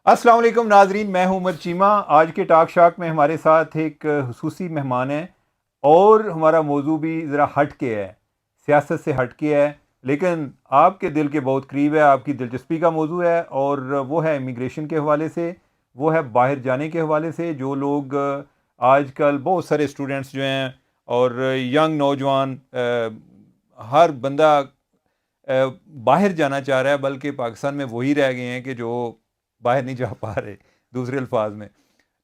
السلام علیکم ناظرین، میں ہوں عمر چیمہ۔ آج کے ٹاک شاک میں ہمارے ساتھ ایک خصوصی مہمان ہیں، اور ہمارا موضوع بھی ذرا ہٹ کے ہے، سیاست سے ہٹ کے ہے، لیکن آپ کے دل کے بہت قریب ہے، آپ کی دلچسپی کا موضوع ہے، اور وہ ہے امیگریشن کے حوالے سے، وہ ہے باہر جانے کے حوالے سے۔ جو لوگ آج کل بہت سارے اسٹوڈنٹس جو ہیں اور ینگ نوجوان، ہر بندہ باہر جانا چاہ رہا ہے، بلکہ پاکستان میں وہی رہ گئے ہیں کہ جو باہر نہیں جا پا رہے، دوسرے الفاظ میں۔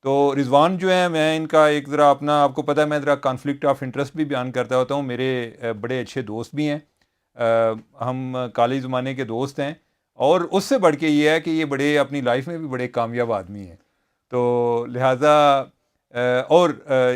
تو رضوان جو ہیں، میں ان کا ایک ذرا اپنا، آپ کو پتہ ہے میں ذرا کانفلکٹ آف انٹرسٹ بھی بیان کرتا ہوتا ہوں، میرے بڑے اچھے دوست بھی ہیں، ہم کالج زمانے کے دوست ہیں، اور اس سے بڑھ کے یہ ہے کہ یہ بڑے اپنی لائف میں بھی بڑے کامیاب آدمی ہیں۔ تو لہٰذا اور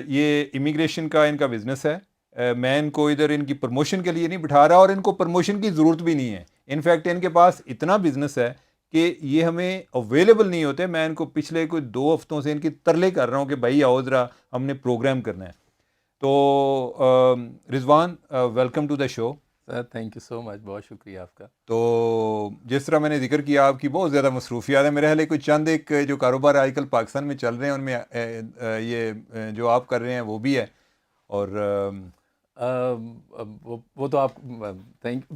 یہ امیگریشن کا ان کا بزنس ہے۔ میں ان کو ادھر ان کی پروموشن کے لیے نہیں بٹھا رہا، اور ان کو پروموشن کی ضرورت بھی نہیں ہے۔ انفیکٹ ان کے پاس اتنا بزنس ہے کہ یہ ہمیں اویلیبل نہیں ہوتے۔ میں ان کو پچھلے کوئی 2 ہفتوں سے ان کی ترلے کر رہا ہوں کہ بھائی آؤ ذرا، ہم نے پروگرام کرنا ہے۔ تو Rizwan, welcome to the show. Sir thank you so much, بہت شکریہ آپ کا۔ تو جس طرح میں نے ذکر کیا، آپ کی بہت زیادہ مصروفیات ہیں، میرے خیال ہے کوئی چند ایک جو کاروبار آج کل پاکستان میں چل رہے ہیں ان میں یہ جو آپ کر رہے ہیں وہ بھی ہے، اور وہ تو آپ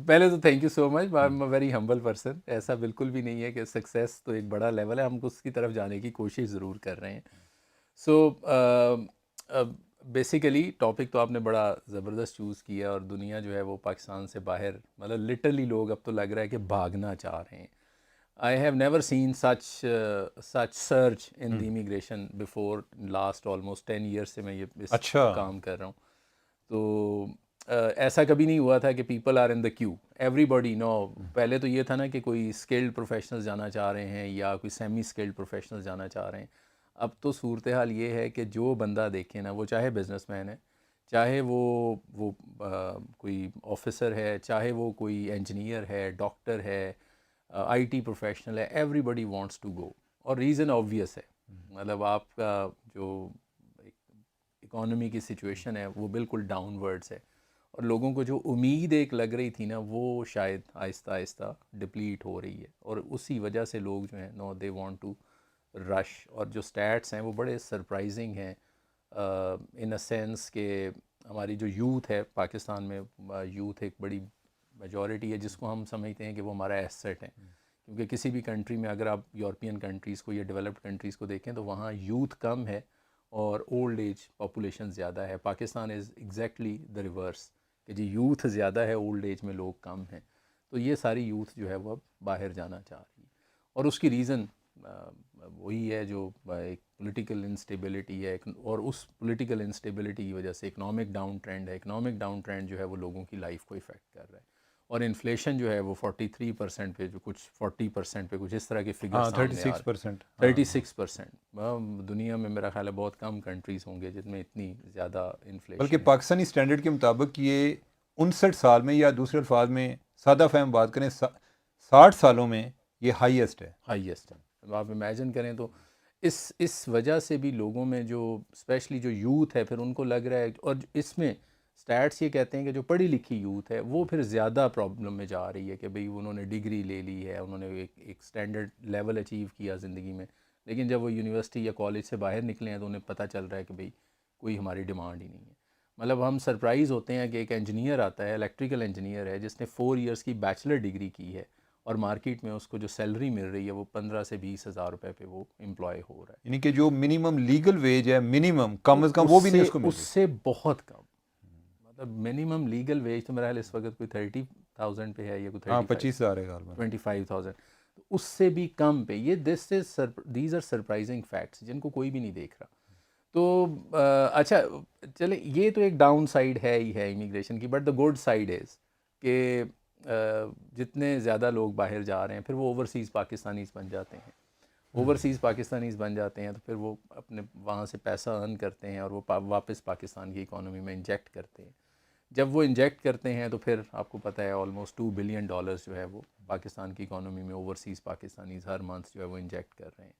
پہلے تو thank you so much, I am a very humble person. ایسا بالکل بھی نہیں ہے کہ سکسیس تو ایک بڑا لیول ہے، ہم اس کی طرف جانے کی کوشش ضرور کر رہے ہیں۔ سو بیسیکلی ٹاپک تو آپ نے بڑا زبردست چوز کیا، اور دنیا جو ہے وہ پاکستان سے باہر، مطلب لٹرلی لوگ اب تو لگ رہا ہے کہ بھاگنا چاہ رہے ہیں۔ I have never seen such surge in the immigration before last almost 10 years سے میں یہ اس اچھا، کام کر رہا ہوں۔ تو ایسا کبھی نہیں ہوا تھا کہ people are in the queue, everybody know. پہلے تو یہ تھا نا کہ کوئی اسکلڈ پروفیشنل جانا چاہ رہے ہیں یا کوئی سیمی اسکلڈ پروفیشنل جانا چاہ رہے ہیں۔ اب تو صورتحال یہ ہے کہ جو بندہ دیکھے نا، وہ چاہے بزنس مین ہے، چاہے وہ کوئی آفیسر ہے، چاہے وہ کوئی انجینئر ہے، ڈاکٹر ہے، آئی ٹی پروفیشنل ہے، everybody wants to go. اور ریزن آبویس ہے، مطلب آپ کا جو اکانومی کی سچویشن ہے وہ بالکل ڈاؤن ورڈز ہے، اور لوگوں کو جو امید ایک لگ رہی تھی نا، وہ شاید آہستہ آہستہ ڈپلیٹ ہو رہی ہے، اور اسی وجہ سے لوگ جو ہیں نو دے وانٹ ٹو رش۔ اور جو سٹیٹس ہیں وہ بڑے سرپرائزنگ ہیں، ان اے سینس کہ ہماری جو یوتھ ہے پاکستان میں، یوتھ ایک بڑی میجورٹی ہے جس کو ہم سمجھتے ہیں کہ وہ ہمارا ایسٹ ہے، کیونکہ کسی بھی کنٹری میں اگر آپ یورپین کنٹریز کو یا ڈیولپڈ کنٹریز کو دیکھیں تو وہاں یوتھ کم ہے اور اولڈ ایج پاپولیشن زیادہ ہے۔ Pakistan is exactly the reverse, کہ جی یوتھ زیادہ ہے، اولڈ ایج میں لوگ کم ہیں۔ تو یہ ساری یوتھ جو ہے وہ اب باہر جانا چاہ رہی ہے، اور اس کی ریزن وہی ہے جو ایک پولیٹیکل انسٹیبلٹی ہے، اور اس پولیٹیکل انسٹیبلٹی کی وجہ سے اکنامک ڈاؤن ٹرینڈ ہے۔ اکنامک ڈاؤن ٹرینڈ جو ہے وہ لوگوں کی لائف کو افیکٹ کر رہا ہے، اور انفلیشن جو ہے وہ 43% پہ، جو کچھ 40% پہ کچھ اس طرح کے فگر ہاں، سامنے آ رہے 36%۔ ہیں۔ 36%۔ دنیا میں میرا خیال ہے بہت کم کنٹریز ہوں گے جن میں اتنی زیادہ بلکہ انفلیشن ہے۔ پاکستانی سٹینڈرڈ کے مطابق یہ 59 سال میں، یا دوسرے الفاظ میں سادہ فہم بات کریں، 60 سالوں میں یہ ہائیسٹ ہے۔ ہائیسٹ ہے۔ آپ امیجن کریں تو اس وجہ سے بھی لوگوں میں جو اسپیشلی جو یوتھ ہے، پھر ان کو لگ رہا ہے، اور اس میں سٹیٹس یہ کہتے ہیں کہ جو پڑھی لکھی یوتھ ہے وہ پھر زیادہ پرابلم میں جا رہی ہے، کہ بھئی انہوں نے ڈگری لے لی ہے، انہوں نے ایک سٹینڈرڈ لیول اچیو کیا زندگی میں، لیکن جب وہ یونیورسٹی یا کالج سے باہر نکلے ہیں تو انہیں پتہ چل رہا ہے کہ بھئی کوئی ہماری ڈیمانڈ ہی نہیں ہے۔ مطلب ہم سرپرائز ہوتے ہیں کہ ایک انجینئر آتا ہے، الیکٹریکل انجینئر ہے، جس نے 4 ایئرس کی بیچلر ڈگری کی ہے، اور مارکیٹ میں اس کو جو سیلری مل رہی ہے وہ 15 سے 20 ہزار روپے پہ وہ امپلائی ہو رہا ہے۔ یعنی کہ جو منیمم لیگل ویج ہے، منیمم کم از کم اس وہ بھی نہیں سے اس کو مل اس رہی۔ سے بہت کم، مطلب منیمم لیگل ویج تو میرا خیال اس وقت کوئی 30,000 پہ ہے، یا کوئی ہاں، 35، 25,000 ہے غالباً۔ 25,000، تو اس سے بھی کم پہ یہ دیز آر سرپرائزنگ فیکٹس جن کو کوئی بھی نہیں دیکھ رہا۔ تو اچھا چلے، یہ تو ایک ڈاؤن سائیڈ ہے ہی ہے امیگریشن کی، بٹ دا گڈ سائیڈ از کہ جتنے زیادہ لوگ باہر جا رہے ہیں پھر وہ اوورسیز پاکستانیز بن جاتے ہیں۔ اوورسیز پاکستانیز بن جاتے ہیں تو پھر وہ اپنے وہاں سے پیسہ ارن کرتے ہیں، اور وہ واپس پاکستان کی اکانومی میں انجیکٹ کرتے ہیں۔ جب وہ انجیکٹ کرتے ہیں تو پھر آپ کو پتہ ہے آلموسٹ $2 بلین جو ہے وہ پاکستان کی اکانومی میں اوورسیز پاکستانیز ہر منتھ جو ہے وہ انجیکٹ کر رہے ہیں،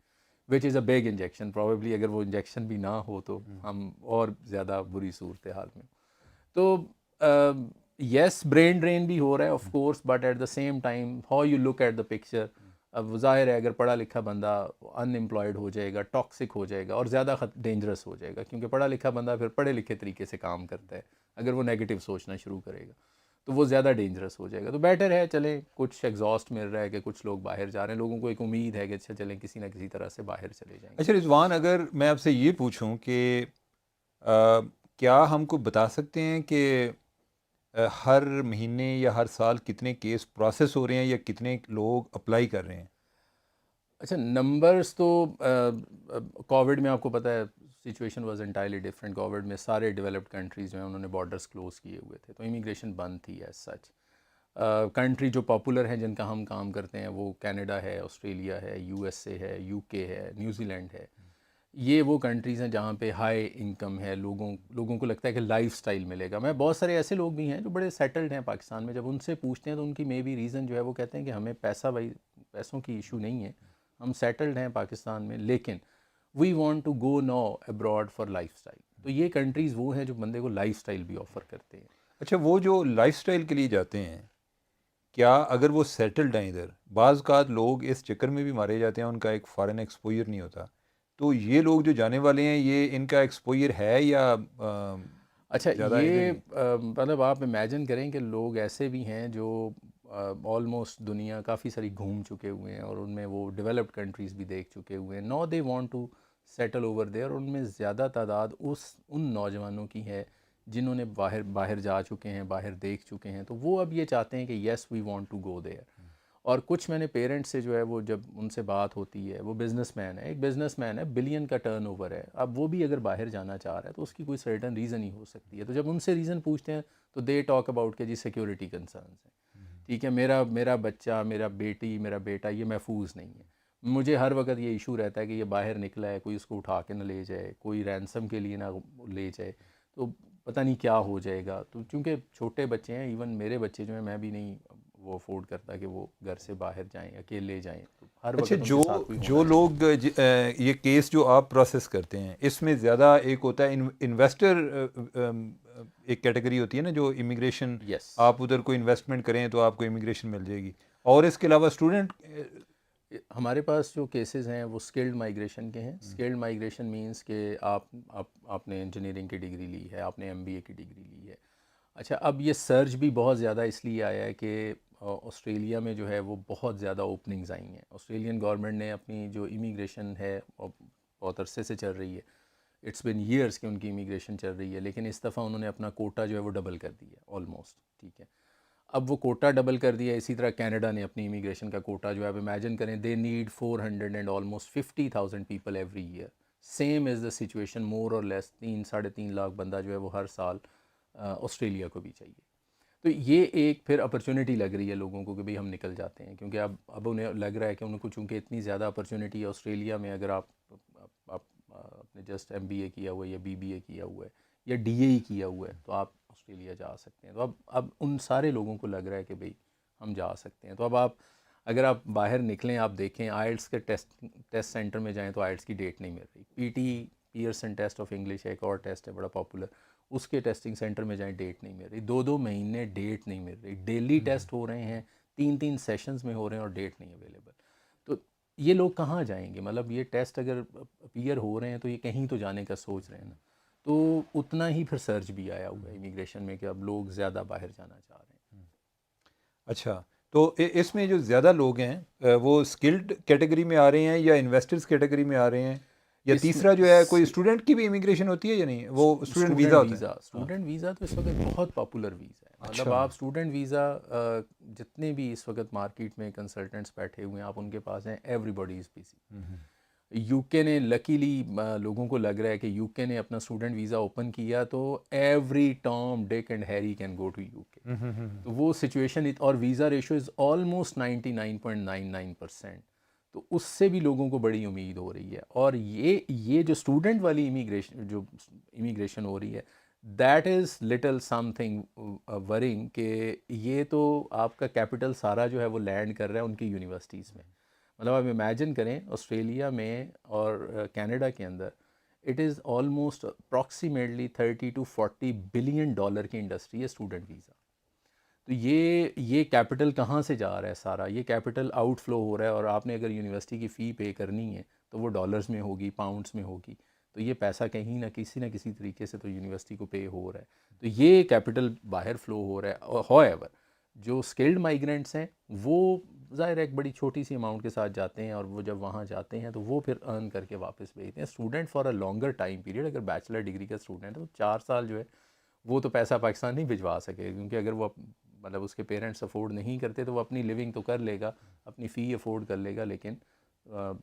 وچ از اے بگ انجیکشن۔ پروبیبلی اگر وہ انجیکشن بھی نہ ہو تو ہم اور زیادہ بری صورتحال میں۔ تو یس، برین ڈرین بھی ہو رہا ہے of course, but at the same time how you look at the picture, اب ظاہر ہے اگر پڑھا لکھا بندہ ان امپلائڈ ہو جائے گا، ٹاکسک ہو جائے گا اور زیادہ ڈینجرس ہو جائے گا، کیونکہ پڑھا لکھا بندہ پھر پڑھے لکھے طریقے سے کام کرتا ہے، اگر وہ نیگیٹو سوچنا شروع کرے گا تو وہ زیادہ ڈینجرس ہو جائے گا. تو بیٹر ہے چلیں کچھ ایگزاسٹ مل رہا ہے کہ کچھ لوگ باہر جا رہے ہیں، لوگوں کو ایک امید ہے کہ اچھا چلیں کسی نہ کسی طرح سے باہر چلے جائیں گے. اچھا رضوان، اگر میں آپ سے یہ پوچھوں کہ کیا ہم کو بتا سکتے ہیں کہ ہر مہینے یا ہر سال کتنے کیس پروسیس ہو رہے ہیں یا کتنے لوگ اپلائی کر رہے ہیں؟ اچھا نمبرز تو کووڈ میں آپ کو پتہ ہے situation was entirely different. Covid میں سارے ڈیولپڈ کنٹریز جو ہیں انہوں نے بارڈرز کلوز کیے ہوئے تھے، تو امیگریشن بند تھی ایز سچ. کنٹری جو پاپولر ہیں جن کا ہم کام کرتے ہیں وہ کینیڈا ہے، آسٹریلیا ہے، یو ایس اے ہے، یو کے ہے، نیوزی لینڈ ہے. یہ وہ کنٹریز ہیں جہاں پہ ہائی انکم ہے، لوگوں کو لگتا ہے کہ لائف سٹائل ملے گا. میں بہت سارے ایسے لوگ بھی ہیں جو بڑے سیٹلڈ ہیں پاکستان میں، جب ان سے پوچھتے ہیں تو ان کی مے بی ریزن جو ہے وہ کہتے ہیں کہ ہمیں پیسوں کی ایشو نہیں ہے، ہم سیٹلڈ ہیں پاکستان میں، لیکن we want to go no abroad for life style. تو یہ کنٹریز وہ ہیں جو بندے کو لائف سٹائل بھی آفر کرتے ہیں. اچھا، وہ جو لائف سٹائل کے لیے جاتے ہیں، کیا اگر وہ سیٹلڈ ہیں ادھر، بعض اوقات لوگ اس چکر میں بھی مارے جاتے ہیں ان کا ایک فارن ایکسپوئر نہیں ہوتا، تو یہ لوگ جو جانے والے ہیں یہ ان کا ایکسپوئر ہے یا اچھا زیادہ ادھر یہ ہی؟ مطلب آپ امیجن کریں کہ لوگ ایسے بھی ہیں جو آلموسٹ دنیا کافی ساری گھوم چکے ہوئے ہیں اور ان میں وہ ڈیولپڈ کنٹریز بھی دیکھ چکے ہوئے ہیں. No they want to settle over there. ان میں زیادہ تعداد ان نوجوانوں کی ہے جنہوں نے باہر جا چکے ہیں، باہر دیکھ چکے ہیں، تو وہ اب یہ چاہتے ہیں کہ yes we want to go there. اور کچھ میں نے پیرنٹس سے جو ہے وہ جب ان سے بات ہوتی ہے، وہ بزنس مین ہے، ایک بزنس مین ہے، بلین کا ٹرن اوور ہے، اب وہ بھی اگر باہر جانا چاہ رہا ہے تو اس کی کوئی سرٹن ریزن ہی ہو سکتی ہے. تو جب ان سے ریزن پوچھتے ہیں تو دے ٹاک اباؤٹ کہ جی سیکیورٹی کنسرنس ہیں. ٹھیک ہے، میرا بچہ، میرا بیٹا یہ محفوظ نہیں ہے. مجھے ہر وقت یہ ایشو رہتا ہے کہ یہ باہر نکلا ہے، کوئی اس کو اٹھا کے نہ لے جائے، کوئی رینسم کے لیے نہ لے جائے، تو پتہ نہیں کیا ہو جائے گا. تو چونکہ چھوٹے بچے ہیں، ایون میرے بچے جو ہیں، میں بھی نہیں وہ افورڈ کرتا کہ وہ گھر سے باہر جائیں، اکیلے جائیں، تو ہر اچھا، وقت ان کے ساتھ کوئی جو ہونا چاہیے. لوگ یہ کیس جو آپ پروسیس کرتے ہیں اس میں زیادہ ایک ہوتا ہے انویسٹر، ایک کیٹیگری ہوتی ہے نا جو امیگریشن، یس. آپ ادھر کوئی انویسٹمنٹ کریں تو آپ کو امیگریشن مل جائے گی، اور اس کے علاوہ اسٹوڈنٹ. ہمارے پاس جو کیسز ہیں وہ اسکلڈ مائیگریشن کے ہیں. اسکلڈ مائیگریشن مینس کہ آپ نے انجینئرنگ کی ڈگری لی ہے، آپ نے ایم بی اے کی ڈگری لی ہے. اچھا اب یہ سرج بھی بہت زیادہ اس لیے آیا ہے کہ آسٹریلیا میں جو ہے وہ بہت زیادہ اوپننگز آئی ہیں. آسٹریلین گورنمنٹ نے اپنی جو امیگریشن ہے بہت عرصے سے چل رہی ہے، اٹس بن ایئرس کہ ان کی امیگریشن چل رہی ہے، لیکن اس دفعہ انہوں نے اپنا کوٹا جو ہے وہ ڈبل کر دیا ہے آلموسٹ. ٹھیک ہے، اب وہ کوٹا ڈبل کر دیا. اسی طرح کینیڈا نے اپنی امیگریشن کا کوٹا جو ہے اب امیجن کریں they need 400 and almost 50,000 people every year. Same is the situation more or less 3-3.5 lakh بندہ جو ہے وہ ہر سال آسٹریلیا کو بھی چاہیے. تو یہ ایک پھر اپرچونٹی لگ رہی ہے لوگوں کو کہ بھئی ہم نکل جاتے ہیں، کیونکہ اب انہیں لگ رہا ہے کہ ان کو چونکہ اتنی زیادہ اپرچونٹی ہے آسٹریلیا میں. اگر آپ نے جسٹ ایم بی اے کیا ہوا ہے یا بی بی اے کیا ہوا ہے یا ڈی اے ہی کیا ہوا ہے تو آپ آسٹریلیا جا سکتے ہیں. تو اب ان سارے لوگوں کو لگ رہا ہے کہ بھئی ہم جا سکتے ہیں. تو اب اگر آپ باہر نکلیں، آپ دیکھیں آئلٹس کے ٹیسٹ سینٹر میں جائیں تو آئلٹس کی ڈیٹ نہیں مل رہی. P T Pearson test of English ہے، ایک اور ٹیسٹ ہے بڑا پاپولر، اس کے ٹیسٹنگ سینٹر میں جائیں ڈیٹ نہیں مل رہی. 2 مہینے ڈیٹ نہیں مل رہی. ڈیلی ٹیسٹ ہو رہے ہیں، 3 سیشنز میں ہو رہے ہیں اور ڈیٹ نہیں اویلیبل. تو یہ لوگ کہاں جائیں گے؟ مطلب یہ ٹیسٹ اگر اپیئر ہو رہے ہیں تو یہ کہیں تو جانے کا سوچ رہے ہیں نا. تو اتنا ہی پھر سرج بھی آیا ہوا ہے امیگریشن میں کہ اب لوگ زیادہ باہر جانا چاہ رہے ہیں. اچھا، تو اس میں جو زیادہ لوگ ہیں وہ اسکلڈ کیٹیگری میں آ رہے ہیں یا انویسٹرز کیٹیگری میں آ رہے ہیں، یا اس تیسرا جو ہے کوئی اسٹوڈنٹ کی بھی امیگریشن ہوتی ہے یا نہیں، وہ اسٹوڈنٹ ویزا ہوتا ہے؟ اسٹوڈنٹ ویزا تو اس وقت بہت پاپولر ویزا ہے. مطلب اچھا. آپ اسٹوڈنٹ ویزا جتنے بھی اس وقت مارکیٹ میں کنسلٹنٹس بیٹھے ہوئے ہیں آپ ان کے پاس ہیں، every body is busy. You کے نے لکیلی لوگوں کو لگ رہا ہے کہ یو کے نے اپنا اسٹوڈنٹ ویزا اوپن کیا تو every Tom Dick and Harry can go to U K. تو وہ سچویشن، اور ویزا ریشو از آلموسٹ 99.99%. تو اس سے بھی لوگوں کو بڑی امید ہو رہی ہے. اور یہ جو اسٹوڈنٹ والی امیگریشن ہو رہی ہے، that is little something wrong کہ یہ تو آپ کا کیپٹل سارا جو ہے وہ لینڈ کر رہا ہے ان کی یونیورسٹیز میں. مطلب آپ امیجن کریں آسٹریلیا میں اور کینیڈا کے اندر it is almost approximately $30 to $40 billion کی انڈسٹری ہے اسٹوڈنٹ ویزا. تو یہ کیپٹل کہاں سے جا رہا ہے سارا؟ یہ کیپٹل آؤٹ فلو ہو رہا ہے، اور آپ نے اگر یونیورسٹی کی فی پے کرنی ہے تو وہ ڈالرز میں ہوگی، پاؤنڈس میں ہوگی، تو یہ پیسہ کہیں نہ کسی طریقے سے تو یونیورسٹی کو پے ہو رہا ہے، تو یہ کیپٹل باہر فلو ہو رہا ہے. ہاؤ ایور جو اسکلڈ مائیگرینٹس ہیں وہ ظاہر ہے ایک بڑی چھوٹی سی اماؤنٹ کے ساتھ جاتے ہیں، اور وہ جب وہاں جاتے ہیں تو وہ پھر ارن کر کے واپس بھیجتے ہیں. Student for a longer time period, اگر بیچلر ڈگری کا اسٹوڈنٹ ہے تو 4 سال جو ہے وہ تو پیسہ پاکستان نہیں بھجوا سکے، کیونکہ اگر وہ مطلب اس کے پیرنٹس افورڈ نہیں کرتے تو وہ اپنی لیونگ تو کر لے گا، اپنی فی افورڈ کر لے گا، لیکن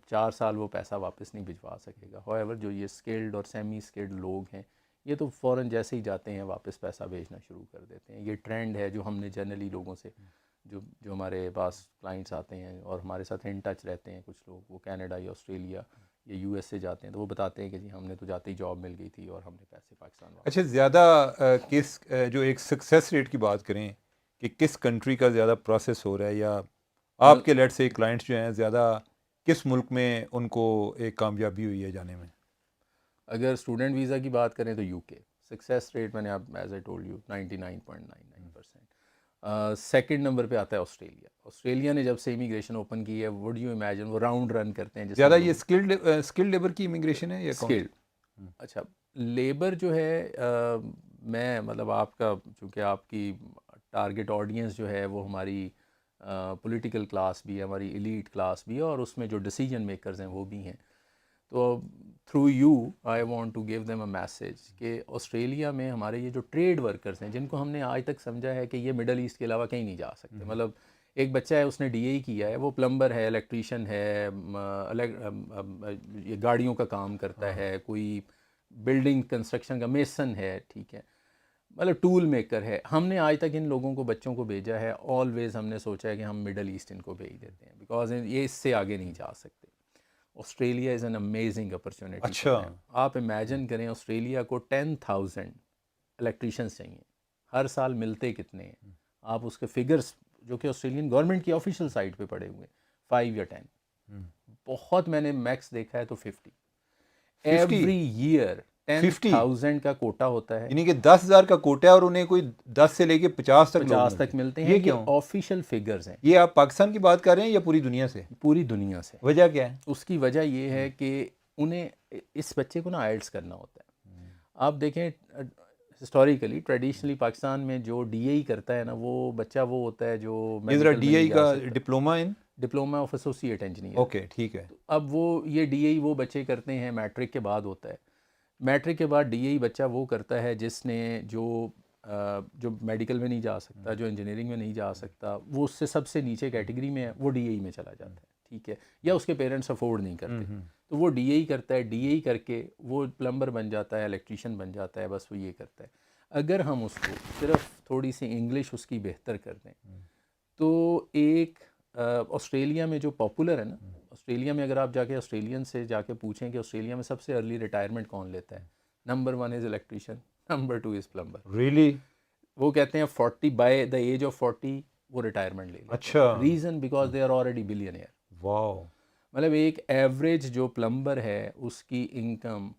4 سال وہ پیسہ واپس نہیں بھجوا سکے گا. ہاؤ ایور جو یہ اسکلڈ اور سیمی اسکلڈ لوگ ہیں یہ تو فوراً جیسے ہی جاتے ہیں واپس پیسہ بھیجنا شروع کر دیتے ہیں. یہ ٹرینڈ ہے جو ہم نے جنرلی لوگوں سے جو ہمارے پاس کلائنٹس آتے ہیں اور ہمارے ساتھ ان ٹچ رہتے ہیں، کچھ لوگ وہ کینیڈا یا آسٹریلیا یا یو ایس سے جاتے ہیں تو وہ بتاتے ہیں کہ جی ہم نے تو جاتے ہی جاب مل گئی تھی اور ہم نے پیسے پاکستان واپس. اچھا، زیادہ کس جو ایک سکسیس ریٹ کی بات کریں کہ کس کنٹری کا زیادہ پروسیس ہو رہا ہے، یا آپ کے لیٹ سے کلائنٹس جو ہیں زیادہ کس ملک میں ان کو ایک کامیابی ہوئی ہے جانے میں؟ اگر اسٹوڈنٹ ویزا کی بات کریں تو یو کے سکسیس ریٹ میں نے آپ as I told you 99.99%. Second number پہ آتا ہے آسٹریلیا. آسٹریلیا نے جب سے امیگریشن اوپن کی ہے وڈ یو امیجن وہ راؤنڈ رن کرتے ہیں زیادہ یہ اسکلڈ لیبر کی امیگریشن ہے یا اسکلڈ. اچھا لیبر جو ہے میں مطلب آپ کا چونکہ آپ کی ٹارگٹ آڈینس جو ہے وہ ہماری پولیٹیکل کلاس بھی ہے، ہماری ایلیٹ کلاس بھی ہے، اور اس میں جو ڈیسیجن میکرز ہیں وہ بھی ہیں. تو through you I want to give them a message کہ آسٹریلیا میں ہمارے یہ جو ٹریڈ ورکرز ہیں جن کو ہم نے آج تک سمجھا ہے کہ یہ مڈل ایسٹ کے علاوہ کہیں نہیں جا سکتے، مطلب ایک بچہ ہے اس نے ڈی اے کیا ہے، وہ پلمبر ہے، الیکٹریشین ہے، یہ گاڑیوں کا کام کرتا ہے، کوئی بلڈنگ کنسٹرکشن کا میسن ہے، ٹھیک ہے، مطلب ٹول میکر ہے. ہم نے آج تک ان لوگوں کو بچوں کو بھیجا ہے، آلویز ہم نے سوچا ہے کہ ہم مڈل ایسٹ ان کو بھیج دیتے ہیں بیکاز یہ اس سے آگے نہیں جا سکتے. Australia is an amazing opportunity. اچھا، آپ امیجن کریں آسٹریلیا کو 10,000 الیکٹریشینس چاہیے، ہر سال ملتے کتنے ہیں؟ آپ اس کے فگرز جو کہ آسٹریلین گورنمنٹ کی آفیشیل سائٹ پہ پڑے ہوئے 5 یا 10، بہت میں نے میکس دیکھا ہے تو 50 ایوری ایئر 10,000 کا کوٹا ہوتا ہے، یعنی کہ 10,000 کا کوٹا ہے اور انہیں کوئی 10 سے لے کے 50 تک 50 تک ملتے ہیں. یہ کیوں؟ آفیشیل فگرز ہیں. یہ آپ پاکستان کی بات کر رہے ہیں یا پوری دنیا سے؟ پوری دنیا سے. وجہ کیا ہے؟ اس کی وجہ یہ ہے کہ انہیں اس بچے کو نا آئلٹس کرنا ہوتا ہے. آپ دیکھیں ہسٹوریکلی ٹریڈیشنلی پاکستان میں جو ڈی اے کرتا ہے نا وہ بچہ وہ ہوتا ہے جو ڈی اے کا diploma in diploma of associate engineer. Okay ٹھیک ہے. اب وہ یہ ڈی اے وہ بچے کرتے ہیں میٹرک کے بعد ہوتا ہے. میٹرک کے بعد ڈی اے بچہ وہ کرتا ہے جس نے جو میڈیکل میں نہیں جا سکتا، جو انجینئرنگ میں نہیں جا سکتا، وہ اس سے سب سے نیچے کیٹیگری میں ہے، وہ ڈی اے میں چلا جاتا ہے، ٹھیک ہے، یا اس کے پیرنٹس افورڈ نہیں کرتے تو وہ ڈی اے کرتا ہے. ڈی اے کر کے وہ پلمبر بن جاتا ہے، الیکٹریشین بن جاتا ہے، بس وہ یہ کرتا ہے. اگر ہم اس کو صرف تھوڑی سی انگلش اس کی بہتر کر دیں تو ایک آسٹریلیا میں جو پاپولر ہے نا، آسٹریلیا میں اگر آپ جا کے آسٹریلین سے جا کے پوچھیں کہ آسٹریلیا میں سب سے ارلی ریٹائرمنٹ کون لیتا ہے، نمبر 1 از الیکٹریشین، نمبر 2 از پلمبر. ریئلی؟ وہ کہتے ہیں 40 بائی دا ایج آف 40 وہ ریٹائرمنٹ لے لیتے ہیں. اچھا. Reason because they are already billionaire. Wow. مطلب ایک ایوریج جو پلمبر ہے اس کی income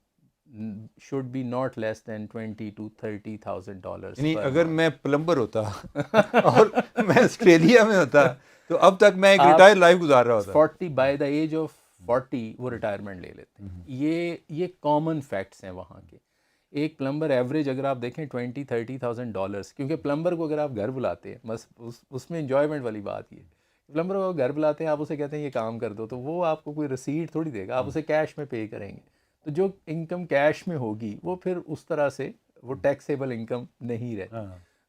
should be not less than $20,000 to $30,000. یعنی اگر میں پلمبر ہوتا اور میں آسٹریلیا میں ہوتا تو اب تک میں ایک ریٹائر لائف گزار رہا ہوتا. 40 بائی دا ایج آف 40 وہ ریٹائرمنٹ لے لیتے ہیں. یہ کامن فیکٹس ہیں وہاں کے. ایک پلمبر ایوریج اگر آپ دیکھیں $20,000-30,000، کیونکہ پلمبر کو اگر آپ گھر بلاتے ہیں، بس اس میں انجوائمنٹ والی بات یہ ہے، پلمبر کو گھر بلاتے ہیں، آپ اسے کہتے ہیں یہ کام کر دو، تو وہ آپ کو کوئی رسیٹ تھوڑی دے گا، آپ اسے کیش میں پے کریں گے. تو جو انکم کیش میں ہوگی وہ پھر اس طرح سے وہ ٹیکسیبل انکم نہیں رہتی.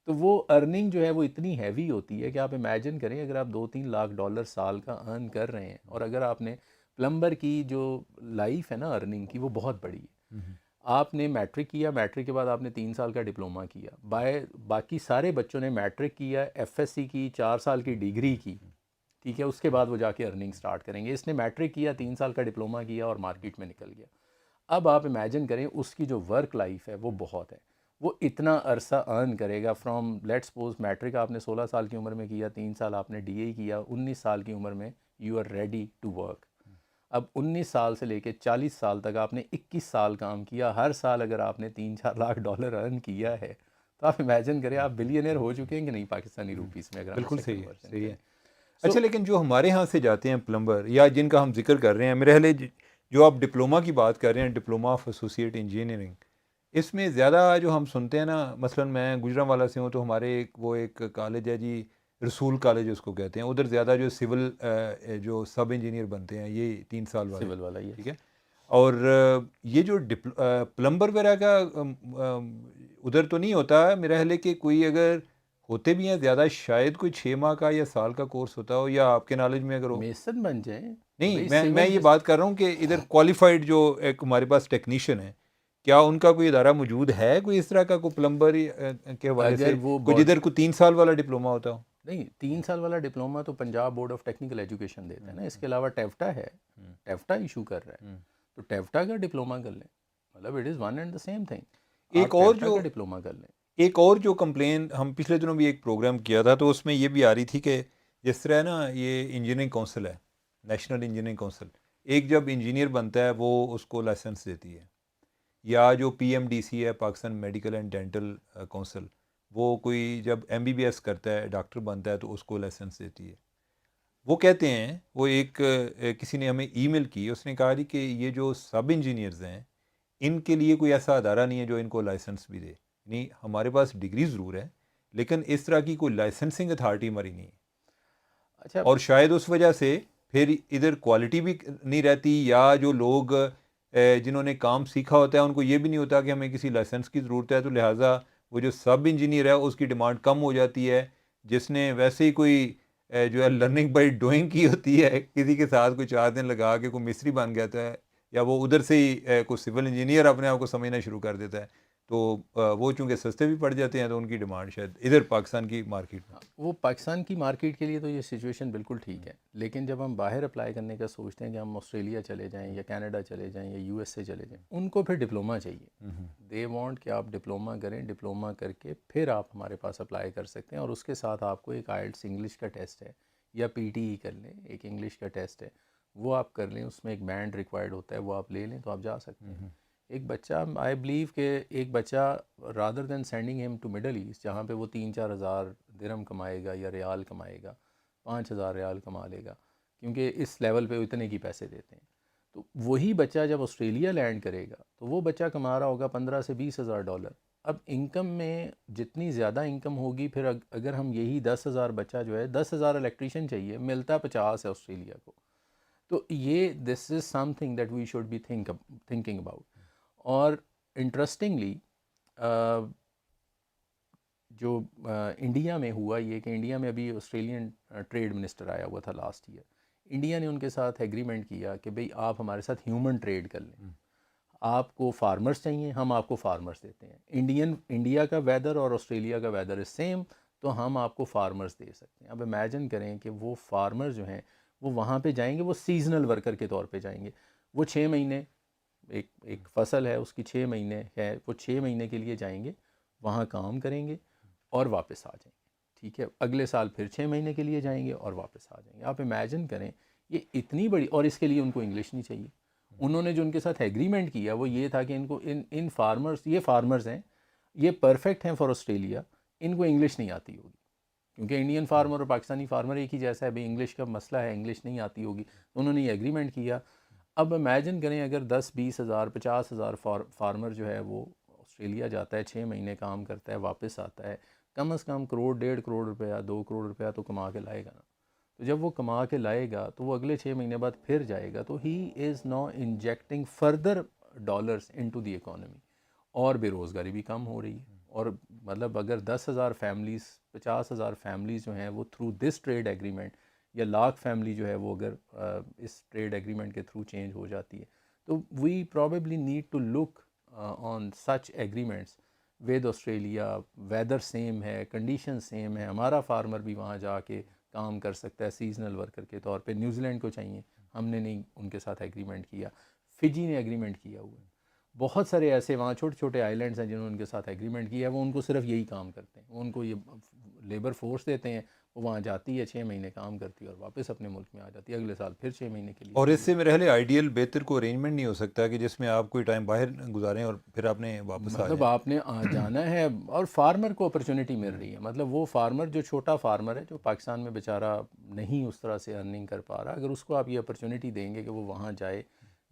تو وہ ارننگ جو ہے وہ اتنی ہیوی ہوتی ہے کہ آپ امیجن کریں اگر آپ $2-3 لاکھ سال کا ارن کر رہے ہیں، اور اگر آپ نے پلمبر کی جو لائف ہے نا ارننگ کی وہ بہت بڑی ہے. آپ نے میٹرک کیا، میٹرک کے بعد آپ نے 3 سال کا ڈپلوما کیا، باقی سارے بچوں نے میٹرک کیا، ایف ایس سی کی، 4 سال کی ڈگری کی، ٹھیک ہے، اس کے بعد وہ جا کے ارننگ سٹارٹ کریں گے. اس نے میٹرک کیا، 3 سال کا ڈپلوما کیا اور مارکیٹ میں نکل گیا. اب آپ امیجن کریں اس کی جو ورک لائف ہے وہ بہت ہے. وہ اتنا عرصہ ارن کرے گا فرام لیٹ سپوز میٹرک آپ نے 16 سال کی عمر میں کیا، 3 سال آپ نے ڈی اے کیا، 19 سال کی عمر میں you are ready to work. اب 19 سال سے لے کے 40 سال تک آپ نے 21 سال کام کیا. ہر سال اگر آپ نے $3-4 لاکھ ارن کیا ہے تو آپ امیجن کریں آپ بلینئر ہو چکے ہیں کہ نہیں پاکستانی روپیز میں، اگر ہم بالکل اسے صحیح ہے، conversion صحیح ہے. کریں. اچھا لیکن جو ہمارے ہاں سے جاتے ہیں پلمبر یا جن کا ہم ذکر کر رہے ہیں، میرے خیال ہے جو آپ ڈپلوما کی بات کر رہے ہیں، ڈپلوما آف ایسوسیٹ انجینئرنگ، اس میں زیادہ جو ہم سنتے ہیں نا، مثلا میں گجرانوالہ سے ہوں تو ہمارے ایک کالج ہے جی، رسول کالج اس کو کہتے ہیں، ادھر زیادہ جو سول جو سب انجینئر بنتے ہیں یہ 3 سال والے، سول والا یہ ٹھیک ہے. اور یہ جو پلمبر وغیرہ کا ادھر تو نہیں ہوتا ہے، میرا خیال ہے کہ کوئی اگر ہوتے بھی ہیں زیادہ شاید کوئی 6 ماہ کا یا سال کا کورس ہوتا ہو، یا آپ کے نالج میں اگر ہو. میسن بن جائیں. نہیں، بھائی میں سول یہ بات کر رہا ہوں کہ ادھر کوالیفائڈ جو ایک ہمارے پاس ٹیکنیشین ہے، کیا ان کا کوئی ادارہ موجود ہے کوئی اس طرح کا، کوئی پلمبر کے حوالے سے، اگر وہ کوئی جدھر کوئی 3 سال والا ڈپلوما ہوتا ہو؟ نہیں 3 سال والا ڈپلوما تو Punjab board of technical education دیتا ہے نا، اس کے علاوہ ٹیفٹا ہے، ٹیفٹا ایشو کر رہا ہے، تو ٹیفٹا کا ڈپلوما کر لیں، مطلب it is one and the same thing. ایک آپ اور ٹیفٹا جو کا ڈپلوما کر لیں. ایک اور جو کمپلین ہم پچھلے دنوں بھی ایک پروگرام کیا تھا تو اس میں یہ بھی آ رہی تھی کہ جس طرح نا یہ انجینئرنگ کونسل ہے، نیشنل انجینئرنگ کونسل، ایک جب انجینئر بنتا ہے وہ اس کو لائسنس دیتی ہے، یا جو پی ایم ڈی سی ہے Pakistan medical and dental council, وہ کوئی جب ایم بی بی ایس کرتا ہے، ڈاکٹر بنتا ہے تو اس کو لائسنس دیتی ہے. وہ کہتے ہیں، وہ کسی نے ہمیں ای میل کی، اس نے کہا جی کہ یہ جو سب انجینئرز ہیں ان کے لیے کوئی ایسا ادارہ نہیں ہے جو ان کو لائسنس بھی دے. یعنی ہمارے پاس ڈگری ضرور ہے لیکن اس طرح کی کوئی لائسنسنگ اتھارٹی ہماری نہیں ہے. اچھا اور شاید اس وجہ سے پھر ادھر کوالٹی بھی نہیں رہتی، یا جو لوگ جنہوں نے کام سیکھا ہوتا ہے ان کو یہ بھی نہیں ہوتا کہ ہمیں کسی لائسنس کی ضرورت ہے، تو لہٰذا وہ جو سب انجینئر ہے اس کی ڈیمانڈ کم ہو جاتی ہے. جس نے ویسے ہی کوئی جو ہے لرننگ بائی ڈوئنگ کی ہوتی ہے، کسی کے ساتھ کوئی 4 دن لگا کے کوئی مستری بن جاتا ہے، یا وہ ادھر سے ہی کوئی سول انجینئر اپنے آپ کو سمجھنا شروع کر دیتا ہے، تو وہ چونکہ سستے بھی پڑ جاتے ہیں تو ان کی ڈیمانڈ شاید ادھر پاکستان کی مارکیٹ میں. وہ پاکستان کی مارکیٹ کے لیے تو یہ سچویشن بالکل ٹھیک ہے، لیکن جب ہم باہر اپلائی کرنے کا سوچتے ہیں کہ ہم آسٹریلیا چلے جائیں یا کینیڈا چلے جائیں یا یو ایس سے چلے جائیں، ان کو پھر ڈپلوما چاہیے. دے وانٹ کہ آپ ڈپلوما کریں، ڈپلوما کر کے پھر آپ ہمارے پاس اپلائی کر سکتے ہیں، اور اس کے ساتھ آپ کو ایک آئلٹس انگلش کا ٹیسٹ ہے، یا پی ٹی ای کر لیں، ایک انگلش کا ٹیسٹ ہے وہ آپ کر لیں، اس میں ایک بینڈ ریکوائرڈ ہوتا ہے، وہ آپ لے لیں تو آپ جا سکتے ہیں. ایک بچہ، آئی بلیو کہ ایک بچہ رادر دین سینڈنگ ہم ٹو مڈل ایسٹ جہاں پہ وہ 3-4 ہزار درہم کمائے گا یا ریال کمائے گا، 5,000 ریال کما لے گا، کیونکہ اس لیول پہ اتنے کی پیسے دیتے ہیں. تو وہی بچہ جب آسٹریلیا لینڈ کرے گا تو وہ بچہ کما رہا ہوگا 15 سے 20,000 ڈالر. اب انکم میں جتنی زیادہ انکم ہوگی، پھر اگر ہم یہی 10,000 بچہ جو ہے 10,000 الیکٹریشین چاہیے، ملتا 50 ہے آسٹریلیا کو. تو یہ this is something that we should be thinking about. اور انٹرسٹنگلی جو انڈیا میں ہوا یہ کہ انڈیا میں ابھی آسٹریلین ٹریڈ منسٹر آیا ہوا تھا لاسٹ ایئر، انڈیا نے ان کے ساتھ ایگریمنٹ کیا کہ بھئی آپ ہمارے ساتھ ہیومن ٹریڈ کر لیں، آپ کو فارمرز چاہیے، ہم آپ کو فارمرز دیتے ہیں. انڈیا کا ویدر اور آسٹریلیا کا ویدر از سیم، تو ہم آپ کو فارمرز دے سکتے ہیں. اب امیجن کریں کہ وہ فارمر جو ہیں وہ وہاں پہ جائیں گے، وہ سیزنل ورکر کے طور پہ جائیں گے، وہ 6 مہینے ایک فصل ہے اس کی 6 مہینے ہے، وہ 6 مہینے کے لیے جائیں گے، وہاں کام کریں گے اور واپس آ جائیں گے. ٹھیک ہے، اگلے سال پھر 6 مہینے کے لیے جائیں گے اور واپس آ جائیں گے. آپ امیجن کریں یہ اتنی بڑی، اور اس کے لیے ان کو انگلش نہیں چاہیے. انہوں نے جو ان کے ساتھ ایگریمنٹ کیا وہ یہ تھا کہ ان کو ان فارمرز، یہ فارمرز ہیں، یہ پرفیکٹ ہیں فار آسٹریلیا، ان کو انگلش نہیں آتی ہوگی، کیونکہ انڈین فارمر اور پاکستانی فارمر ایک ہی جیسا ہے، بھئی انگلش کا مسئلہ ہے، انگلش نہیں آتی ہوگی. انہوں نے یہ ایگریمنٹ کیا. اب امیجن کریں اگر 10-20 ہزار 50 ہزار فارمر جو ہے وہ آسٹریلیا جاتا ہے، 6 مہینے کام کرتا ہے، واپس آتا ہے، کم از کم 1 کروڑ 1.5 کروڑ روپیہ 2 کروڑ روپیہ تو کما کے لائے گا نا. تو جب وہ کما کے لائے گا تو وہ اگلے 6 مہینے بعد پھر جائے گا، تو he is now injecting further dollars into the economy, اور بے روزگاری بھی کم ہو رہی ہے. اور مطلب اگر 10,000 فیملیز 50,000 فیملیز جو ہیں وہ تھرو دس ٹریڈ ایگریمنٹ، یا 1,00,000 فیملی جو ہے وہ اگر اس ٹریڈ ایگریمنٹ کے تھرو چینج ہو جاتی ہے، تو we probably need to look on such agreements with Australia. Weather same ہے، کنڈیشن سیم ہے، ہمارا فارمر بھی وہاں جا کے کام کر سکتا ہے سیزنل ورکر کے طور پہ. نیوزی لینڈ کو چاہیے، ہم نے نہیں ان کے ساتھ ایگریمنٹ کیا. فجی نے ایگریمنٹ کیا ہوا ہے. بہت سارے ایسے وہاں چھوٹے چھوٹے آئی لینڈس ہیں جنہوں نے ان کے ساتھ ایگریمنٹ کیا ہے، وہ ان کو صرف یہی کام کرتے ہیں، وہ ان کو یہ لیبر فورس دیتے ہیں، وہاں جاتی ہے 6 مہینے کام کرتی ہے اور واپس اپنے ملک میں آ جاتی ہے، اگلے سال پھر 6 مہینے کے لیے. اور اس سے میرے خیال ہے آئیڈیل بہتر کوئی ارینجمنٹ نہیں ہو سکتا کہ جس میں آپ کوئی ٹائم باہر گزاریں اور پھر آپ نے واپس آ مطلب جائیں. آپ نے جانا ہے اور فارمر کو اپرچونٹی مل رہی ہے. مطلب وہ فارمر جو چھوٹا فارمر ہے جو پاکستان میں بیچارہ نہیں اس طرح سے ارننگ کر پا رہا، اگر اس کو آپ یہ اپرچونٹی دیں گے کہ وہ وہاں جائے،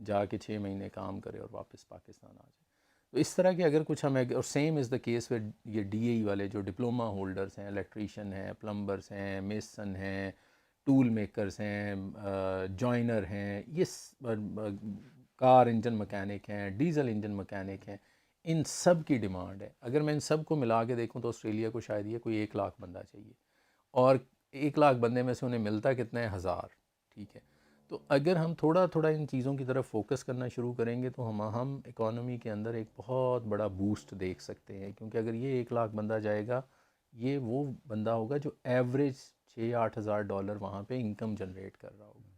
جا کے 6 مہینے کام کرے اور واپس پاکستان آ جائے، تو اس طرح کے اگر کچھ ہمیں. اور same is the case with یہ ڈی اے ای والے جو ڈپلوما ہولڈرس ہیں، الیکٹریشین ہیں، پلمبرس ہیں، میسن ہیں، ٹول میکرز ہیں، جوائنر ہیں، یہ کار انجن مکینک ہیں، ڈیزل انجن مکینک ہیں، ان سب کی ڈیمانڈ ہے. اگر میں ان سب کو ملا کے دیکھوں تو آسٹریلیا کو شاید یہ کوئی 1 لاکھ بندہ چاہیے، اور 1 لاکھ بندے میں سے انہیں ملتا کتنا ہے؟ 1000. ٹھیک ہے، تو اگر ہم تھوڑا تھوڑا ان چیزوں کی طرف فوکس کرنا شروع کریں گے تو ہم اکانومی کے اندر ایک بہت بڑا بوسٹ دیکھ سکتے ہیں. کیونکہ اگر یہ 1 لاکھ بندہ جائے گا، یہ وہ بندہ ہوگا جو ایوریج 6-8 ہزار ڈالر وہاں پہ انکم جنریٹ کر رہا ہوگا،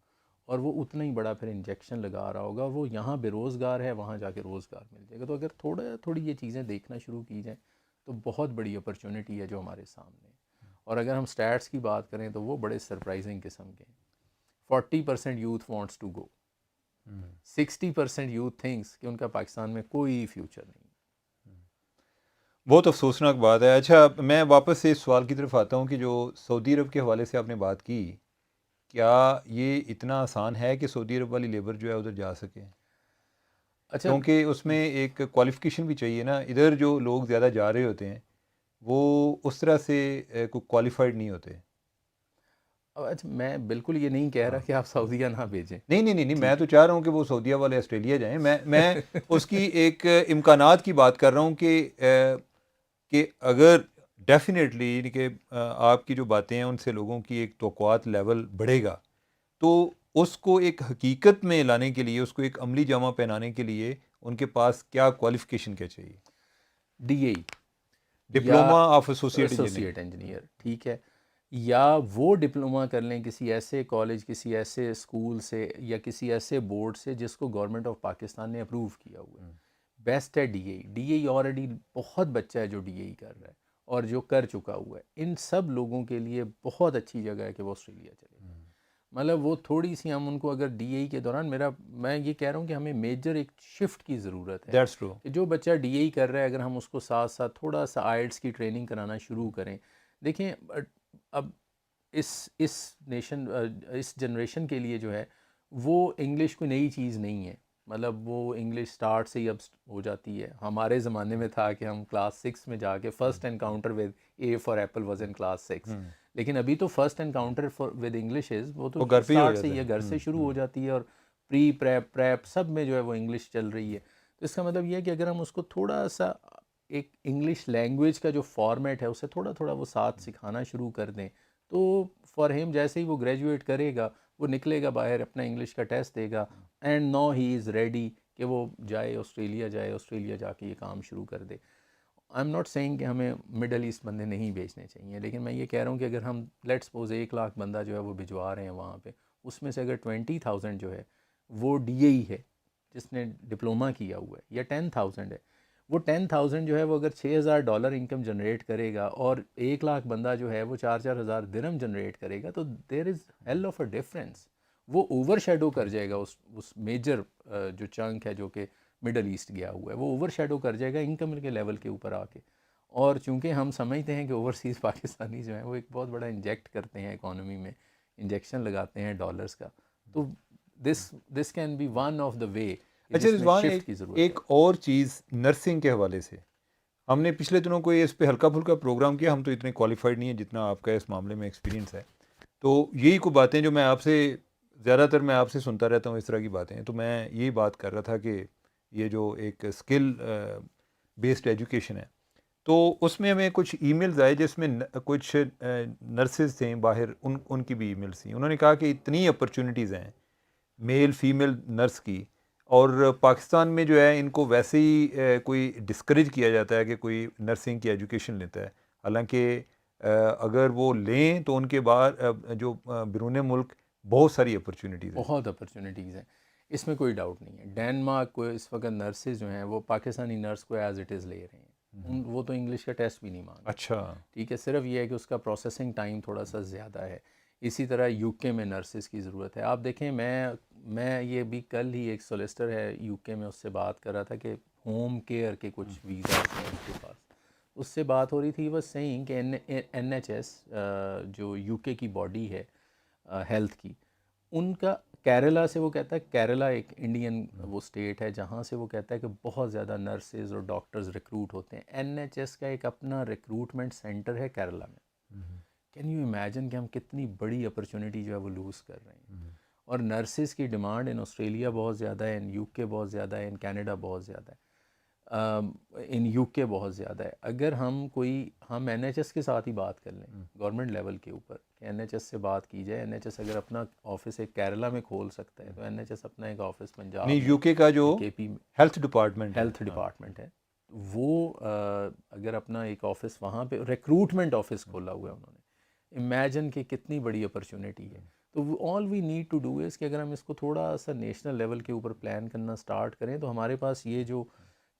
اور وہ اتنا ہی بڑا پھر انجیکشن لگا رہا ہوگا. وہ یہاں بے روزگار ہے، وہاں جا کے روزگار مل جائے گا. تو اگر تھوڑی یہ چیزیں دیکھنا شروع کی جائیں تو بہت بڑی اپرچونٹی ہے جو ہمارے سامنے ہے. اور اگر ہم سٹیٹس کی بات کریں تو وہ بڑے سرپرائزنگ قسم کے ہیں. 40% youth wants to go, 60% youth thinks کہ ان کا پاکستان میں کوئی فیوچر نہیں. بہت افسوسناک بات ہے. اچھا، میں واپس سے اس سوال کی طرف آتا ہوں کہ جو سعودی عرب کے حوالے سے آپ نے بات کی، کیا یہ اتنا آسان ہے کہ سعودی عرب والی لیبر جو ہے ادھر جا سکے؟ اچھا، کیونکہ اس میں ایک کوالیفیکیشن بھی چاہیے نا. ادھر جو لوگ زیادہ جا رہے ہوتے ہیں وہ اس طرح سے کوئی کوالیفائڈ نہیں ہوتے. اچھا میں بالکل یہ نہیں کہہ رہا کہ آپ سعودیہ نہ بھیجیں. نہیں، میں تو چاہ رہا ہوں کہ وہ سعودیہ والے آسٹریلیا جائیں. میں اس کی ایک امکانات کی بات کر رہا ہوں کہ اگر ڈیفینیٹلی کہ آپ کی جو باتیں ہیں ان سے لوگوں کی ایک توقعات لیول بڑھے گا، تو اس کو ایک حقیقت میں لانے کے لیے، اس کو ایک عملی جامہ پہنانے کے لیے ان کے پاس کیا کوالیفیکیشن کیا چاہیے؟ D A diploma of associate engineer, ٹھیک ہے، یا وہ ڈپلوما کر لیں کسی ایسے کالج، کسی ایسے اسکول سے، یا کسی ایسے بورڈ سے جس کو گورنمنٹ آف پاکستان نے اپروو کیا ہوا ہے. بیسٹ ہے ڈی اے آلریڈی بہت بچہ ہے جو ڈی اے کر رہا ہے اور جو کر چکا ہوا ہے. ان سب لوگوں کے لیے بہت اچھی جگہ ہے کہ وہ آسٹریلیا چلے. مطلب وہ تھوڑی سی ہم ان کو اگر ڈی اے کے دوران، میں یہ کہہ رہا ہوں کہ ہمیں میجر ایک شفٹ کی ضرورت ہے. That's true. کہ جو بچہ ڈی اے کر رہا ہے اگر ہم اس کو ساتھ ساتھ تھوڑا سا آئلٹس کی ٹریننگ کرانا شروع کریں. دیکھیں اب اس جنریشن کے لیے جو ہے وہ انگلش کوئی نئی چیز نہیں ہے. مطلب وہ انگلش سٹارٹ سے ہی اب ہو جاتی ہے. ہمارے زمانے میں تھا کہ ہم کلاس 6 میں جا کے first encounter with a for apple was in class 6. لیکن ابھی تو فرسٹ انکاؤنٹر ود انگلش وہ تو گھر پہ ہی ہو اسٹارٹ سے جاتا ہی ہے. ہے، گھر سے شروع ہو جاتی ہے، اور پری پریپ سب میں جو ہے وہ انگلش چل رہی ہے. تو اس کا مطلب یہ ہے کہ اگر ہم اس کو تھوڑا سا ایک انگلش لینگویج کا جو فارمیٹ ہے اسے تھوڑا تھوڑا وہ ساتھ سکھانا شروع کر دیں تو فار ہیم جیسے ہی وہ گریجویٹ کرے گا وہ نکلے گا باہر، اپنا انگلش کا ٹیسٹ دے گا، and now he is ready کہ وہ جائے آسٹریلیا جا کے یہ کام شروع کر دے. آئی ایم ناٹ سینگ کہ ہمیں مڈل ایسٹ بندے نہیں بھیجنے چاہیے، لیکن میں یہ کہہ رہا ہوں کہ اگر ہم لیٹ سپوز 1 لاکھ بندہ جو ہے وہ بھجوا رہے ہیں وہاں پہ، اس میں سے اگر 20,000 جو ہے وہ ڈی اے ہی ہے جس نے ڈپلوما کیا ہوا ہے، یا 10,000 ہے، وہ 10,000 جو ہے وہ اگر $6,000 انکم جنریٹ کرے گا اور 1 لاکھ بندہ جو ہے وہ 4,000 درہم جنریٹ کرے گا، تو دیر از ہیل آف اے ڈفرینس. وہ اوور شیڈو کر جائے گا اس میجر جو چنک ہے جو کہ مڈل ایسٹ گیا ہوا ہے، وہ اوور شیڈو کر جائے گا انکم کے لیول کے اوپر آ کے. اور چونکہ ہم سمجھتے ہیں کہ اوورسیز پاکستانی جو ہیں وہ ایک بہت بڑا انجیکٹ کرتے ہیں اکانومی میں، انجیکشن لگاتے ہیں ڈالرز کا، تو this can be one of the way. اچھا رضوان، ایک اور چیز نرسنگ کے حوالے سے ہم نے پچھلے دنوں کوئی اس پہ ہلکا پھلکا پروگرام کیا. ہم تو اتنے کوالیفائڈ نہیں ہیں جتنا آپ کا اس معاملے میں ایکسپیرینس ہے. تو یہی کوئی باتیں جو میں آپ سے زیادہ تر میں آپ سے سنتا رہتا ہوں اس طرح کی باتیں. تو میں یہی بات کر رہا تھا کہ یہ جو ایک اسکل بیسڈ ایجوکیشن ہے، تو اس میں ہمیں کچھ ای میلز آئے جس میں کچھ نرسز تھیں باہر، ان کی بھی ای میلز تھیں. انہوں نے کہا کہ اتنی اپرچونیٹیز ہیں میل فیمیل نرس کی، اور پاکستان میں جو ہے ان کو ویسے ہی کوئی ڈسکریج کیا جاتا ہے کہ کوئی نرسنگ کی ایجوکیشن لیتا ہے. حالانکہ اگر وہ لیں تو ان کے بعد جو بیرون ملک بہت ساری اپرچونیٹیز ہیں. بہت اپرچونیٹیز ہیں، اس میں کوئی ڈاؤٹ نہیں ہے. ڈینمارک کو اس وقت نرسز جو ہیں وہ پاکستانی نرس کو ایز اٹ از لے رہے ہیں. وہ تو انگلش کا ٹیسٹ بھی نہیں مانگا. اچھا ٹھیک ہے, صرف یہ ہے کہ اس کا پروسیسنگ ٹائم تھوڑا سا زیادہ ہے. اسی طرح یو کے میں نرسز کی ضرورت ہے. آپ دیکھیں میں یہ بھی کل ہی ایک سولیسٹر ہے یو کے میں, اس سے بات کر رہا تھا کہ ہوم کیئر کے کچھ ویزاز ہیں اس کے پاس. اس سے بات ہو رہی تھی, بس سیئنگ کہ این ایچ ایس جو یو کے کی باڈی ہے ہیلتھ کی, ان کا کیرلا سے, وہ کہتا ہے کیرلا ایک انڈین وہ اسٹیٹ ہے جہاں سے وہ کہتا ہے کہ بہت زیادہ نرسز اور ڈاکٹرز ریکروٹ ہوتے ہیں. این ایچ ایس کا ایک اپنا ریکروٹمنٹ سینٹر ہے کیرلا میں. کین یو امیجن کہ ہم کتنی بڑی اپرچونٹی جو ہے وہ لوز کر رہے ہیں. اور نرسز کی ڈیمانڈ ان آسٹریلیا بہت زیادہ ہے, ان یو کے بہت زیادہ ہے, ان کینیڈا بہت زیادہ ہے, ان یو کے بہت زیادہ ہے. اگر ہم این ایچ ایس کے ساتھ ہی بات کر لیں گورنمنٹ لیول کے اوپر کہ این ایچ ایس سے بات کی جائے, این ایچ ایس اگر اپنا آفس ایک کیرلا میں کھول سکتا ہے تو این ایچ ایس اپنا ایک آفس پنجاب نہیں, میں, یو کے کا جو کے پی میں ہیلتھ ڈپارٹمنٹ ہے, وہ اگر اپنا ایک آفس وہاں پہ ریکروٹمنٹ آفس کھولا ہوا ہے انہوں نے, امیجن کہ کتنی بڑی اپرچونٹی ہے. تو all we need to do is کہ اگر ہم اس کو تھوڑا سا نیشنل لیول کے اوپر پلان کرنا سٹارٹ کریں تو ہمارے پاس یہ جو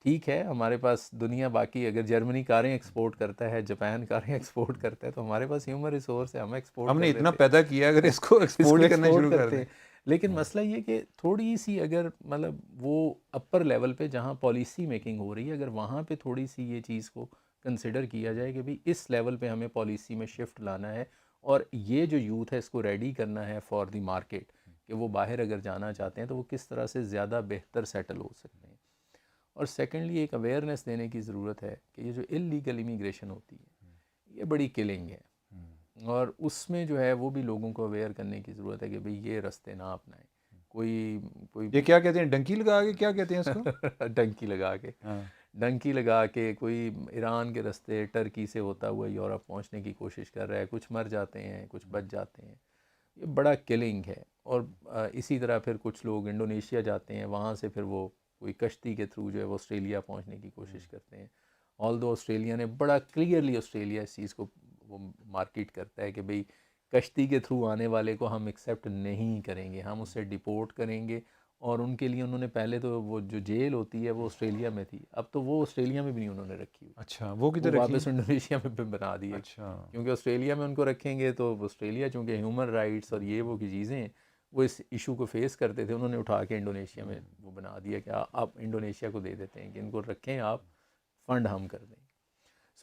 ٹھیک ہے, ہمارے پاس دنیا باقی اگر جرمنی کاریں ایکسپورٹ کرتا ہے, جاپان کاریں ایکسپورٹ کرتا ہے, تو ہمارے پاس ہیومن ریسورس ہے, ہم ایکسپورٹ ہم نے کر اتنا لیتے پیدا کیا, اگر اس کو ایکسپورٹ کرنا شروع کر دیں. لیکن مسئلہ یہ کہ تھوڑی سی اگر مطلب وہ اپر لیول پہ جہاں پالیسی میکنگ ہو رہی ہے, اگر وہاں پہ تھوڑی سی یہ چیز کو کنسیڈر کیا جائے کہ بھئی اس لیول پہ ہمیں پالیسی میں شفٹ لانا ہے اور یہ جو یوتھ ہے اس کو ریڈی کرنا ہے فار دی مارکیٹ, کہ وہ باہر اگر جانا چاہتے ہیں تو وہ کس طرح سے زیادہ بہتر سیٹل ہو سکتے ہیں. اور سیکنڈلی ایک اویئرنیس دینے کی ضرورت ہے کہ یہ جو اللیگل امیگریشن ہوتی ہے یہ بڑی کلنگ ہے, اور اس میں جو ہے وہ بھی لوگوں کو اویئر کرنے کی ضرورت ہے کہ بھئی یہ رستے نہ اپنائیں. کوئی یہ کیا کہتے ہیں, ڈنکی لگا کے, کیا کہتے ہیں اس کو ڈنکی لگا کے, ڈنکی لگا کے کوئی ایران کے رستے ٹرکی سے ہوتا ہوا یورپ پہنچنے کی کوشش کر رہا ہے, کچھ مر جاتے ہیں, کچھ بچ جاتے ہیں, یہ بڑا کلنگ ہے. اور اسی طرح پھر کچھ لوگ انڈونیشیا جاتے ہیں, وہاں سے پھر وہ کوئی کشتی کے تھرو جو ہے وہ آسٹریلیا پہنچنے کی کوشش کرتے ہیں. آل دو آسٹریلیا نے بڑا کلیئرلی آسٹریلیا اس چیز کو وہ مارکیٹ کرتا ہے کہ بھئی کشتی کے تھرو آنے والے کو ہم ایکسیپٹ نہیں کریں گے, ہم اسے ڈیپورٹ کریں گے. اور ان کے لیے انہوں نے پہلے تو وہ جو جیل ہوتی ہے وہ آسٹریلیا میں تھی, اب تو وہ آسٹریلیا میں بھی نہیں انہوں نے رکھی ہوئی. اچھا, وہ کدھر رکھی, واپس انڈونیشیا میں بنا دی ہے. اچھا, کیونکہ آسٹریلیا میں ان کو رکھیں گے تو آسٹریلیا چونکہ ہیومن رائٹس اور یہ وہ کی چیزیں ہیں, وہ اس ایشو کو فیس کرتے تھے, انہوں نے اٹھا کے انڈونیشیا میں وہ بنا دیا کہ آپ انڈونیشیا کو دے دیتے ہیں کہ ان کو رکھیں آپ, فنڈ ہم کر دیں.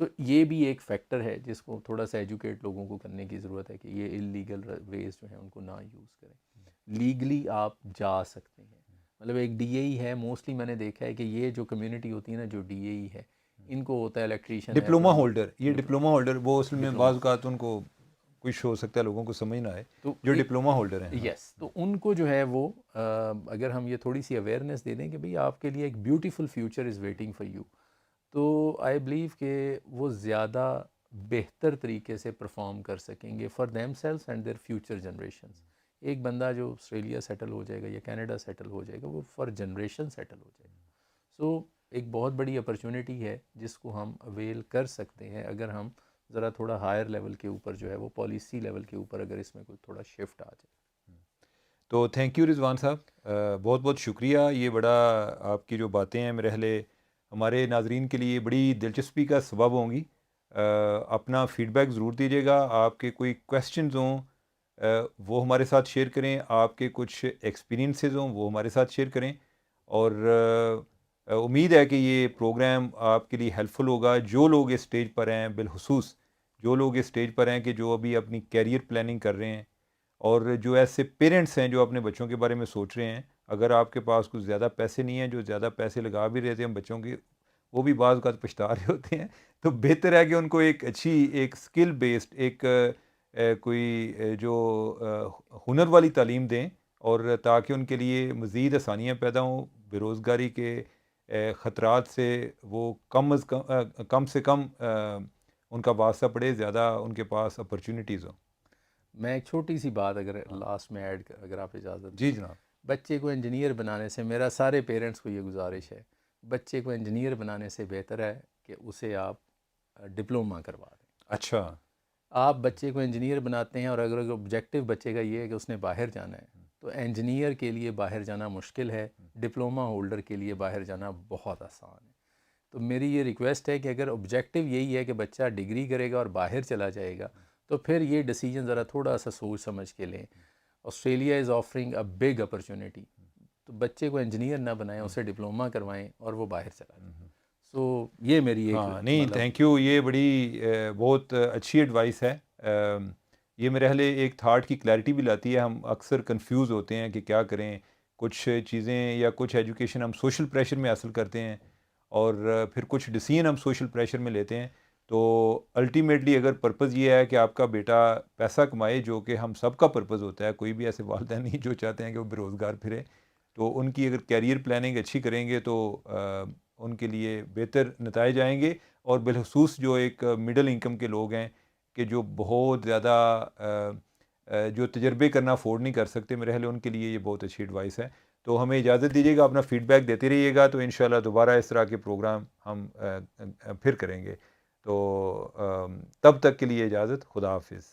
سو یہ بھی ایک فیکٹر ہے جس کو تھوڑا سا ایجوکیٹ لوگوں کو کرنے کی ضرورت ہے کہ یہ اللیگل ویز جو ہیں ان کو نہ یوز کریں. لیگلی آپ جا سکتے ہیں, مطلب ایک ڈی اے ای ہے, موسٹلی میں نے دیکھا ہے کہ یہ جو کمیونٹی ہوتی ہے نا جو ڈی اے ای ہے, ان کو ہوتا ہے الیکٹریشین, ڈپلوما ہولڈر, یہ ڈپلوما ہولڈر وہ اصل میں بعض اوقات ان کو کچھ ہو سکتا ہے لوگوں کو سمجھ نہ آئے, جو ڈپلوما ہولڈر ہیں. یس, تو ان کو جو ہے وہ اگر ہم یہ تھوڑی سی اویئرنیس دے دیں کہ بھئی آپ کے لیے ایک beautiful future is waiting for you, تو آئی بلیو کہ وہ زیادہ بہتر طریقے سے پرفارم کر سکیں گے for themselves and their future generations. ایک بندہ جو آسٹریلیا سیٹل ہو جائے گا یا کینیڈا سیٹل ہو جائے گا, وہ فار جنریشن سیٹل ہو جائے گا. سو ایک بہت بڑی اپرچونٹی ہے جس کو ہم اویل کر سکتے ہیں اگر ہم ذرا تھوڑا ہائر لیول کے اوپر جو ہے وہ پالیسی لیول کے اوپر اگر اس میں کوئی تھوڑا شفٹ آ جائے. تو تھینک یو رضوان صاحب, بہت بہت شکریہ. یہ بڑا آپ کی جو باتیں ہیں میرے خیال ہمارے ناظرین کے لیے بڑی دلچسپی کا سبب ہوں گی. اپنا فیڈ بیک ضرور دیجیے گا, آپ کے کوئی کویسچنز ہوں وہ ہمارے ساتھ شیئر کریں, آپ کے کچھ ایکسپیرینسز ہوں وہ ہمارے ساتھ شیئر کریں, اور امید ہے کہ یہ پروگرام آپ کے لیے ہیلپ فل ہوگا. جو لوگ اس اسٹیج پر ہیں, بالخصوص جو لوگ اس اسٹیج پر ہیں کہ جو ابھی اپنی کیریئر پلاننگ کر رہے ہیں, اور جو ایسے پیرنٹس ہیں جو اپنے بچوں کے بارے میں سوچ رہے ہیں, اگر آپ کے پاس کچھ زیادہ پیسے نہیں ہیں, جو زیادہ پیسے لگا بھی رہے تھے ہم بچوں کے, وہ بھی بعض اوقات پچھتا رہے ہوتے ہیں, تو بہتر ہے کہ ان کو ایک اچھی ایک اسکل بیسڈ ایک کوئی جو ہنر والی تعلیم دیں, اور تاکہ ان کے لیے مزید آسانیاں پیدا ہوں, بے روزگاری کے خطرات سے وہ کم سے کم ان کا واسطہ پڑے, زیادہ ان کے پاس اپرچونیٹیز ہوں. میں ایک چھوٹی سی بات اگر لاسٹ میں ایڈ اگر آپ اجازت. جی جناب. بچے کو انجینئر بنانے سے, میرا سارے پیرنٹس کو یہ گزارش ہے, بچے کو انجینئر بنانے سے بہتر ہے کہ اسے آپ ڈپلوما کروا دیں. اچھا, آپ بچے کو انجینئر بناتے ہیں اور اگر آبجیکٹو بچے کا یہ ہے کہ اس نے باہر جانا ہے, تو انجینئر کے لیے باہر جانا مشکل ہے, ڈپلوما ہولڈر کے لیے باہر جانا بہت آسان ہے. تو میری یہ ریکویسٹ ہے کہ اگر آبجیکٹیو یہی ہے کہ بچہ ڈگری کرے گا اور باہر چلا جائے گا تو پھر یہ ڈیسیجن ذرا تھوڑا سا سوچ سمجھ کے لیں. Australia is offering a big opportunity. تو بچے کو انجینئر نہ بنائیں, اسے ڈپلوما کروائیں اور وہ باہر چلا جائے. سو یہ میری ایک ہاں نہیں تھینک یو, یہ بڑی بہت اچھی ایڈوائس ہے. یہ میرے خیال ایک تھاٹ کی کلیئرٹی بھی لاتی ہے. ہم اکثر کنفیوز ہوتے ہیں کہ کیا کریں, کچھ چیزیں یا کچھ ایجوکیشن ہم سوشل پریشر میں حاصل کرتے ہیں اور پھر کچھ ڈیسیژن ہم سوشل پریشر میں لیتے ہیں. تو الٹیمیٹلی اگر پرپز یہ ہے کہ آپ کا بیٹا پیسہ کمائے, جو کہ ہم سب کا پرپز ہوتا ہے, کوئی بھی ایسے والدین نہیں جو چاہتے ہیں کہ وہ بے روزگار پھرے, تو ان کی اگر کیریئر پلاننگ اچھی کریں گے تو ان کے لیے بہتر نتائج آئیں گے. اور بالخصوص جو ایک مڈل انکم کے لوگ ہیں کہ جو بہت زیادہ جو تجربے کرنا افورڈ نہیں کر سکتے, میرے خیال ان کے لیے یہ بہت اچھی ایڈوائس ہے. تو ہمیں اجازت دیجیے گا, اپنا فیڈ بیک دیتے رہیے گا, تو انشاءاللہ دوبارہ اس طرح کے پروگرام ہم پھر کریں گے. تو تب تک کے لیے اجازت, خدا حافظ.